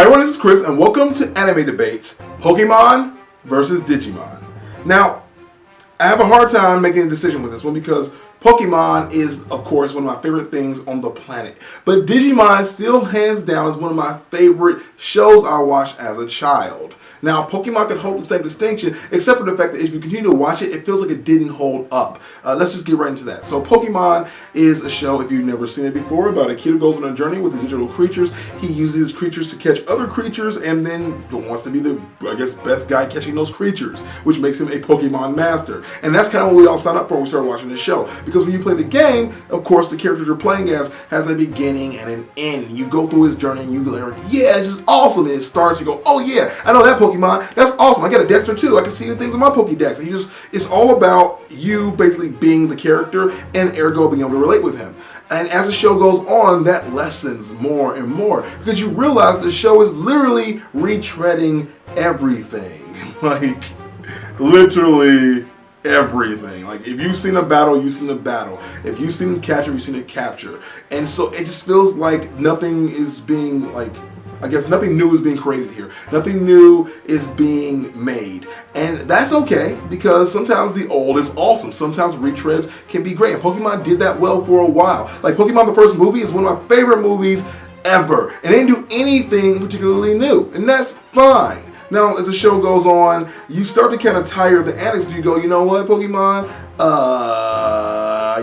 everyone, this is Chris, and welcome to Anime Debates, Pokemon versus Digimon. Now, I have a hard time making a decision with this one because Pokemon is, of course, one of my favorite things on the planet. But Digimon still hands down is one of my favorite shows I watched as a child. Now, Pokemon can hold the same distinction, except for the fact that if you continue to watch it, it feels like it didn't hold up. Let's just get right into that. So, Pokemon is a show, if you've never seen it before, about a kid who goes on a journey with the digital creatures. He uses his creatures to catch other creatures, and then wants to be the, best guy catching those creatures, which makes him a Pokemon master. And that's kind of what we all signed up for when we started watching this show. Because when you play the game, of course, the character you're playing as has a beginning and an end. You go through his journey, and you go like, yeah, this is awesome. And it starts, you go, oh yeah, I know that Pokemon. That's awesome. I got a Dexter too. I can see the things in my Pokédex. And it's all about you basically being the character and ergo being able to relate with him. And as the show goes on, that lessens more and more because you realize the show is literally retreading everything. Like, literally everything. Like, if you've seen a battle, you've seen a battle. If you've seen a capture, you've seen a capture. And so it just feels like nothing is being, nothing new is being created here. Nothing new is being made. And that's okay, because sometimes the old is awesome. Sometimes retreads can be great. And Pokemon did that well for a while. Like, Pokemon the first movie is one of my favorite movies ever. And they didn't do anything particularly new. And that's fine. Now, as the show goes on, you start to kind of tire of the antics. You go, you know what, Pokemon?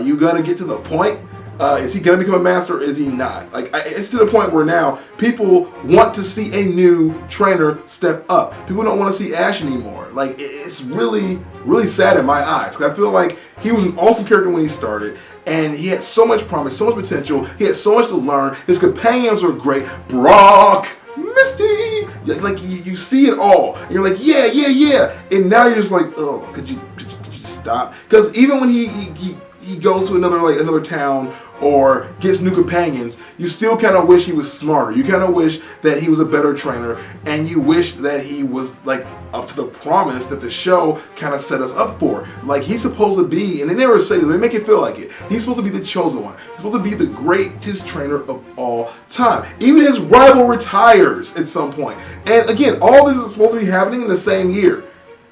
You gonna get to the point? Is he going to become a master or is he not? It's to the point where now people want to see a new trainer step up. People don't want to see Ash anymore. Like, it's really, really sad in my eyes. Because I feel like he was an awesome character when he started. And he had so much promise, so much potential. He had so much to learn. His companions were great. Brock, Misty. Like, you see it all. And you're like, yeah. And now you're just like, oh, could you stop? Because even when he goes to another town or gets new companions, you still kind of wish he was smarter. You kind of wish that he was a better trainer, and you wish that he was up to the promise that the show kind of set us up for. Like, he's supposed to be, and they never say this, but they make it feel like it. He's supposed to be the chosen one. He's supposed to be the greatest trainer of all time. Even his rival retires at some point. And again, all this is supposed to be happening in the same year.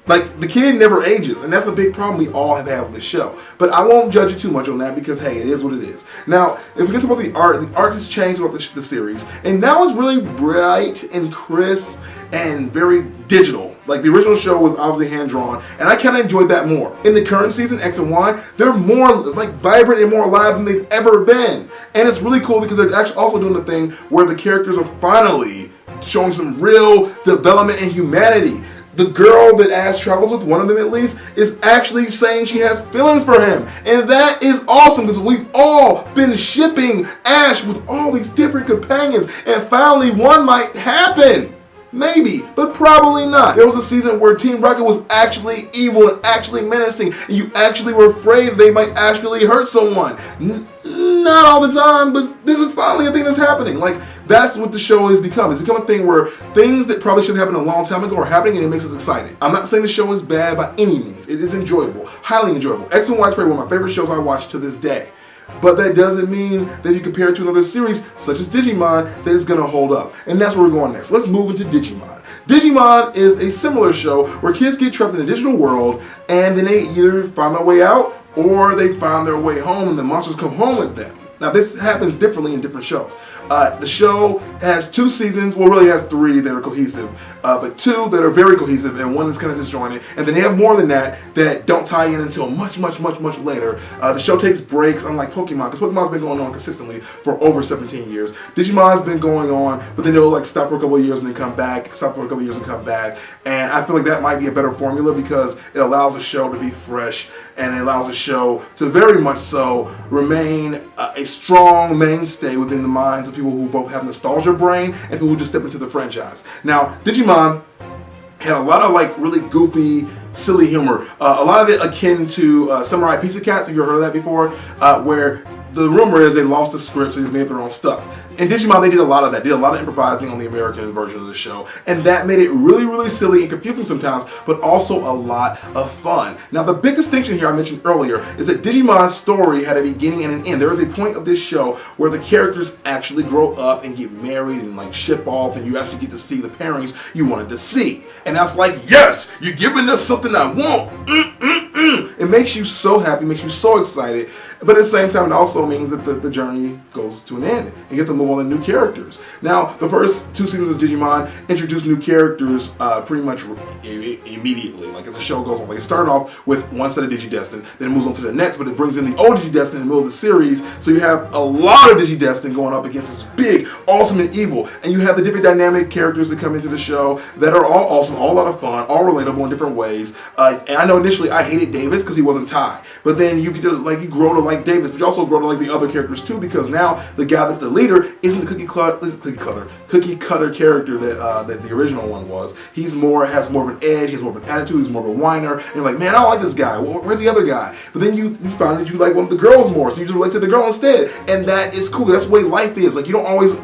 Like, the kid never ages, and that's a big problem we all have had with this show. But I won't judge you too much on that because, hey, it is what it is. Now, if we get to about the art has changed throughout the series, and now it's really bright and crisp and very digital. Like, the original show was obviously hand-drawn, and I kind of enjoyed that more. In the current season, X and Y, they're more, vibrant and more alive than they've ever been. And it's really cool because they're actually also doing the thing where the characters are finally showing some real development and humanity. The girl that Ash travels with, one of them at least, is actually saying she has feelings for him. And that is awesome because we've all been shipping Ash with all these different companions. And finally one might happen. Maybe, but probably not. There was a season where Team Rocket was actually evil and actually menacing, and you actually were afraid they might actually hurt someone. Not all the time, but this is finally a thing that's happening. Like, that's what the show has become. It's become a thing where things that probably should have happened a long time ago are happening, and it makes us excited. I'm not saying the show is bad by any means. It is enjoyable, highly enjoyable. X and Y is probably one of my favorite shows I watch to this day. But that doesn't mean that you compare it to another series, such as Digimon, that it's going to hold up. And that's where we're going next. Let's move into Digimon. Digimon is a similar show where kids get trapped in a digital world, and then they either find their way out, or they find their way home, and the monsters come home with them. Now, this happens differently in different shows. The show has 2 seasons, well, really has 3 that are cohesive, but 2 that are very cohesive, and 1 is kind of disjointed. And then they have more than that don't tie in until much later. The show takes breaks, unlike Pokemon, because Pokemon's been going on consistently for over 17 years. Digimon's been going on, but then they'll stop for a couple of years and then come back, stop for a couple of years and come back. And I feel like that might be a better formula because it allows the show to be fresh, and it allows the show to very much so remain a strong mainstay within the minds of people who both have nostalgia brain and people who just step into the franchise. Now, Digimon had a lot of really goofy, silly humor. A lot of it akin to Samurai Pizza Cats, if you've heard of that before, where the rumor is they lost the script, so they just made their own stuff. In Digimon, they did a lot of that. Did a lot of improvising on the American version of the show, and that made it really, really silly and confusing sometimes, but also a lot of fun. Now, the big distinction here I mentioned earlier is that Digimon's story had a beginning and an end. There is a point of this show where the characters actually grow up and get married and like ship off, and you actually get to see the pairings you wanted to see. And that's like, yes, you're giving us something I want. It makes you so happy, makes you so excited, but at the same time, it also means that the journey goes to an end. You get to move on to new characters. Now, the first 2 seasons of Digimon introduce new characters pretty much immediately. Like as the show goes on, like it started off with one set of Digidestined, then it moves on to the next, but it brings in the old Digidestined in the middle of the series. So you have a lot of Digidestined going up against this big, awesome and evil, and you have the different dynamic characters that come into the show that are all awesome, all a lot of fun, all relatable in different ways. And I know initially I hated Davis because he wasn't Tai, but then you get to like you grow to like Davis, but you also grow to like the other characters too, because now the guy that's the leader isn't the cookie cutter character that the original one was. He's has more of an edge, he has more of an attitude, he's more of a whiner, and you're like, man, I don't like this guy. Well, where's the other guy? But then you find that you like one of the girls more, so you just relate to the girl instead, and that is cool. That's the way life is. Like you don't always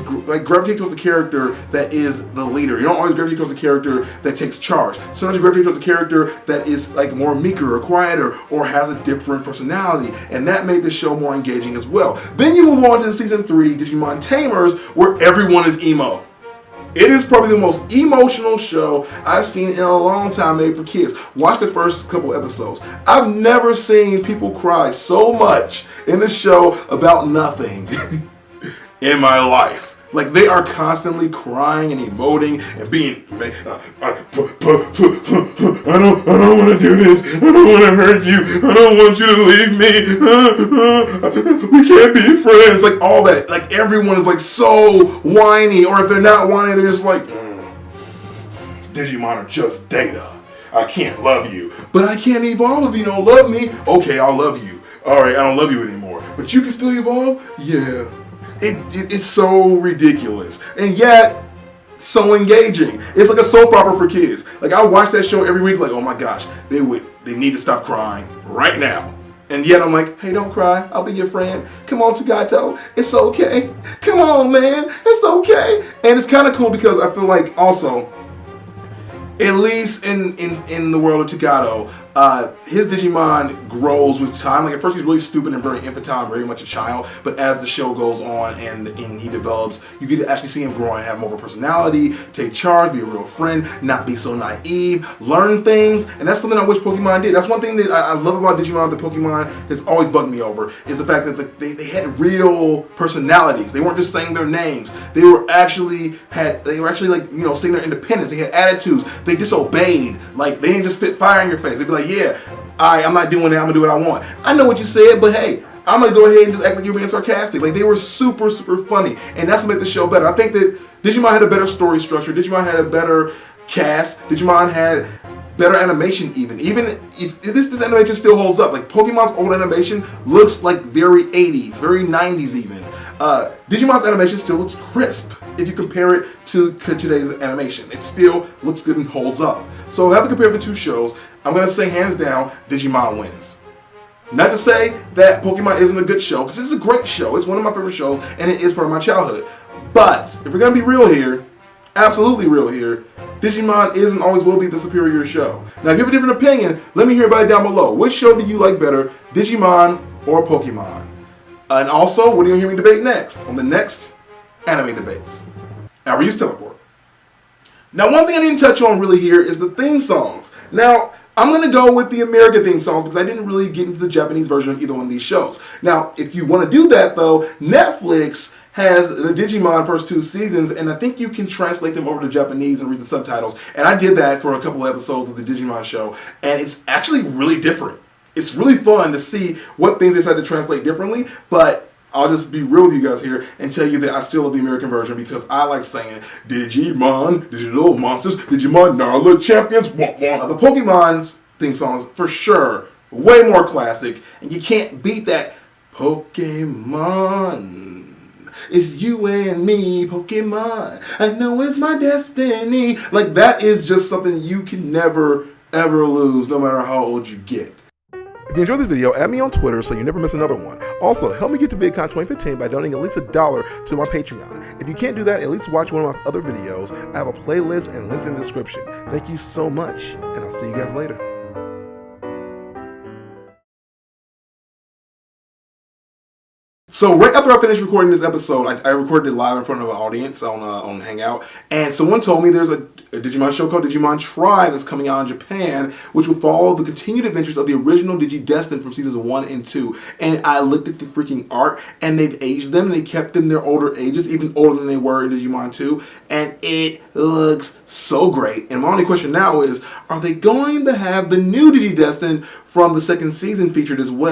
gravitate towards a character that is the leader. You don't always gravitate towards a character that takes charge. Sometimes you gravitate towards a character that is like more meeker or quieter or has a different personality, and that made the show more engaging as well. Then you move on to season 3, Digimon Tamers, where everyone is emo. It is probably the most emotional show I've seen in a long time made for kids. Watch the first couple episodes. I've never seen people cry so much in a show about nothing in my life. Like they are constantly crying and emoting and being, I don't want to do this. I don't want to hurt you. I don't want you to leave me. We can't be friends. Like all that. Like everyone is like so whiny, or if they're not whiny, they're just like, Digimon are just data. I can't love you, but I can't evolve if you don't love me. Okay, I'll love you. All right, I don't love you anymore, but you can still evolve. Yeah. It's so ridiculous, and yet so engaging. It's like a soap opera for kids. Like I watch that show every week, like, oh my gosh, they need to stop crying right now. And yet I'm like, hey, don't cry. I'll be your friend. Come on, Tagato. It's okay. Come on, man. It's okay. And it's kind of cool because I feel like also, at least in the world of Tagato, his Digimon grows with time. Like at first he's really stupid and very infantile and very much a child, but as the show goes on and he develops, you get to actually see him grow and have more of a personality, take charge, be a real friend, not be so naive, learn things, and that's something I wish Pokemon did. That's one thing that I love about Digimon, that Pokemon has always bugged me over, is the fact that they had real personalities. They weren't just saying their names. They were actually like, you know, stating their independence. They had attitudes. They disobeyed. Like they didn't just spit fire in your face. They'd be like, yeah, I'm not doing that. I'm gonna do what I want. I know what you said, but hey, I'm gonna go ahead and just act like you're being sarcastic. Like they were super, super funny, and that's what made the show better. I think that Digimon had a better story structure. Digimon had a better cast. Digimon had better animation even. Even if this animation still holds up. Like Pokemon's old animation looks like very 80s, very 90s even. Digimon's animation still looks crisp if you compare it to today's animation. It still looks good and holds up. So have to compare the two shows. I'm going to say hands down, Digimon wins. Not to say that Pokemon isn't a good show, because it's a great show. It's one of my favorite shows, and it is part of my childhood. But if we're going to be real here, absolutely real here, Digimon is and always will be the superior show. Now, if you have a different opinion, let me hear about it down below. Which show do you like better, Digimon or Pokemon? And also, what do you hear me debate next on the next anime debates? Our reuse teleport. Now, one thing I didn't touch on really here is the theme songs. Now, I'm going to go with the American theme songs because I didn't really get into the Japanese version of either one of these shows. Now, if you want to do that, though, Netflix has the Digimon first 2 seasons, and I think you can translate them over to Japanese and read the subtitles. And I did that for a couple of episodes of the Digimon show, and it's actually really different. It's really fun to see what things they decided to translate differently, but I'll just be real with you guys here and tell you that I still love the American version because I like saying Digimon, Digital Monsters, Digimon Narla Champions, wah, wah. The Pokemon's theme songs, for sure, way more classic, and you can't beat that Pokemon. It's you and me, Pokemon. I know it's my destiny. Like, that is just something you can never, ever lose, no matter how old you get. If you enjoyed this video, add me on Twitter so you never miss another one. Also, help me get to VidCon 2015 by donating at least $1 to my Patreon. If you can't do that, at least watch one of my other videos. I have a playlist and links in the description. Thank you so much, and I'll see you guys later. So right after I finished recording this episode, I recorded it live in front of an audience on Hangout, and someone told me there's a Digimon show called Digimon Tri that's coming out in Japan, which will follow the continued adventures of the original Digidestined from seasons 1 and 2. And I looked at the freaking art, and they've aged them, and they kept them their older ages, even older than they were in Digimon 2, and it looks so great. And my only question now is, are they going to have the new Digidestined from the second season featured as well?